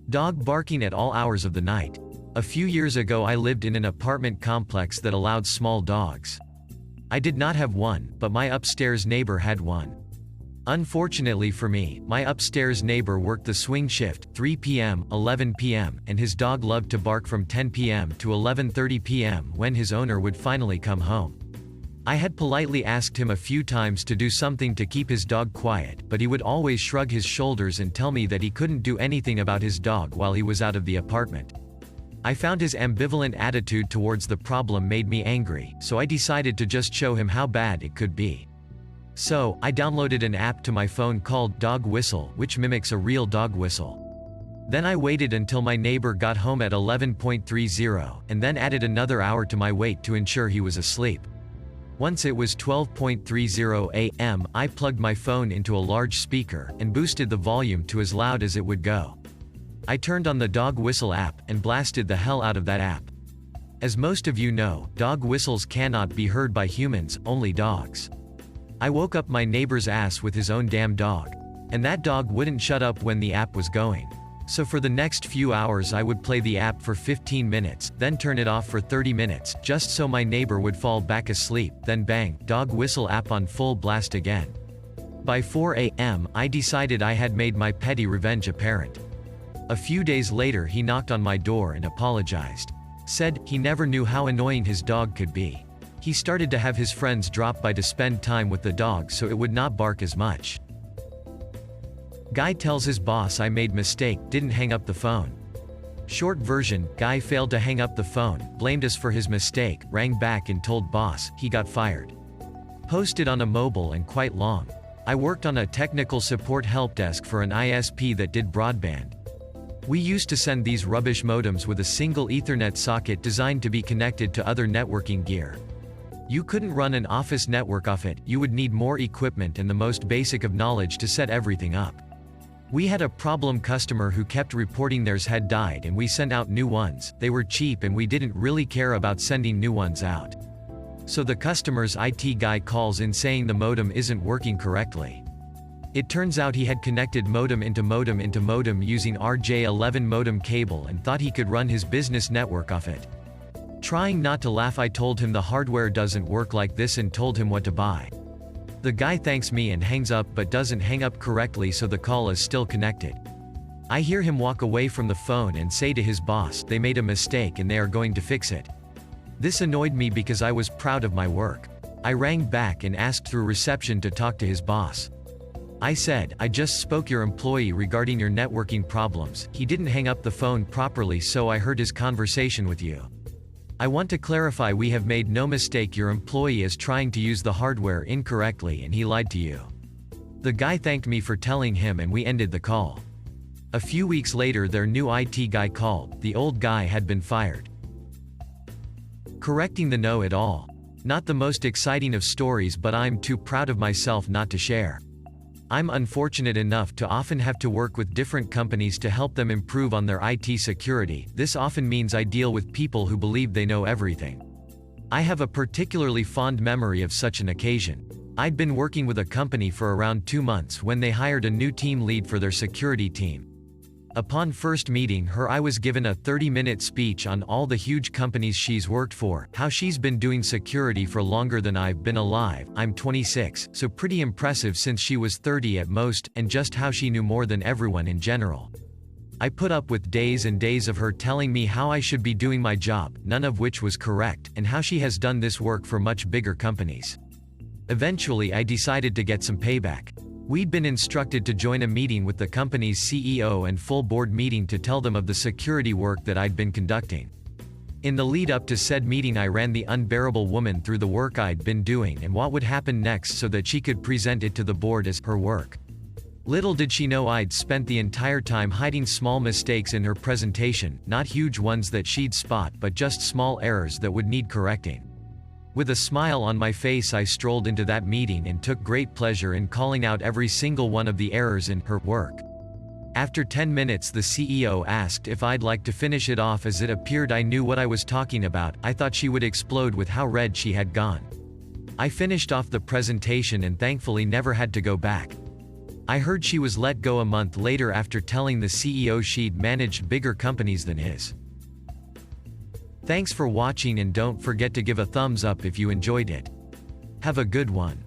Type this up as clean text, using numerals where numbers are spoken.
Dog barking at all hours of the night. A few years ago I lived in an apartment complex that allowed small dogs. I did not have one, but my upstairs neighbor had one. Unfortunately for me, my upstairs neighbor worked the swing shift, 3 p.m., 11 p.m., and his dog loved to bark from 10 p.m. to 11:30 p.m. when his owner would finally come home. I had politely asked him a few times to do something to keep his dog quiet, but he would always shrug his shoulders and tell me that he couldn't do anything about his dog while he was out of the apartment. I found his ambivalent attitude towards the problem made me angry, so I decided to just show him how bad it could be. So, I downloaded an app to my phone called Dog Whistle, which mimics a real dog whistle. Then I waited until my neighbor got home at 11:30, and then added another hour to my wait to ensure he was asleep. Once it was 12:30 a.m., I plugged my phone into a large speaker, and boosted the volume to as loud as it would go. I turned on the Dog Whistle app, and blasted the hell out of that app. As most of you know, dog whistles cannot be heard by humans, only dogs. I woke up my neighbor's ass with his own damn dog. And that dog wouldn't shut up when the app was going. So for the next few hours I would play the app for 15 minutes, then turn it off for 30 minutes, just so my neighbor would fall back asleep, then bang, Dog Whistle app on full blast again. By 4 a.m., I decided I had made my petty revenge apparent. A few days later he knocked on my door and apologized. Said, he never knew how annoying his dog could be. He started to have his friends drop by to spend time with the dog so it would not bark as much. Guy tells his boss I made mistake, didn't hang up the phone. Short version, guy failed to hang up the phone, blamed us for his mistake, rang back and told boss, he got fired. Posted on a mobile and quite long. I worked on a technical support help desk for an ISP that did broadband. We used to send these rubbish modems with a single Ethernet socket designed to be connected to other networking gear. You couldn't run an office network off it, you would need more equipment and the most basic of knowledge to set everything up. We had a problem customer who kept reporting theirs had died and we sent out new ones. They were cheap and we didn't really care about sending new ones out. So the customer's IT guy calls in saying the modem isn't working correctly. It turns out he had connected modem into modem using RJ11 modem cable and thought he could run his business network off it. Trying not to laugh, I told him the hardware doesn't work like this and told him what to buy. The guy thanks me and hangs up but doesn't hang up correctly, so the call is still connected. I hear him walk away from the phone and say to his boss, they made a mistake and they are going to fix it. This annoyed me because I was proud of my work. I rang back and asked through reception to talk to his boss. I said, I just spoke your employee regarding your networking problems. He didn't hang up the phone properly, so I heard his conversation with you. I want to clarify we have made no mistake. Your employee is trying to use the hardware incorrectly and he lied to you. The guy thanked me for telling him and we ended the call. A few weeks later their new IT guy called. The old guy had been fired. Correcting the know-it-all. Not the most exciting of stories, but I'm too proud of myself not to share. I'm unfortunate enough to often have to work with different companies to help them improve on their IT security. This often means I deal with people who believe they know everything. I have a particularly fond memory of such an occasion. I'd been working with a company for around 2 months when they hired a new team lead for their security team. Upon first meeting her, I was given a 30-minute speech on all the huge companies she's worked for, how she's been doing security for longer than I've been alive. I'm 26, so pretty impressive since she was 30 at most, and just how she knew more than everyone in general. I put up with days and days of her telling me how I should be doing my job, none of which was correct, and how she has done this work for much bigger companies. Eventually I decided to get some payback. We'd been instructed to join a meeting with the company's CEO and full board meeting to tell them of the security work that I'd been conducting. In the lead up to said meeting I ran the unbearable woman through the work I'd been doing and what would happen next so that she could present it to the board as her work. Little did she know I'd spent the entire time hiding small mistakes in her presentation, not huge ones that she'd spot, but just small errors that would need correcting. With a smile on my face I strolled into that meeting and took great pleasure in calling out every single one of the errors in her work. After 10 minutes the CEO asked if I'd like to finish it off, as it appeared I knew what I was talking about. I thought she would explode with how red she had gone. I finished off the presentation and thankfully never had to go back. I heard she was let go a month later after telling the CEO she'd managed bigger companies than his. Thanks for watching and don't forget to give a thumbs up if you enjoyed it. Have a good one.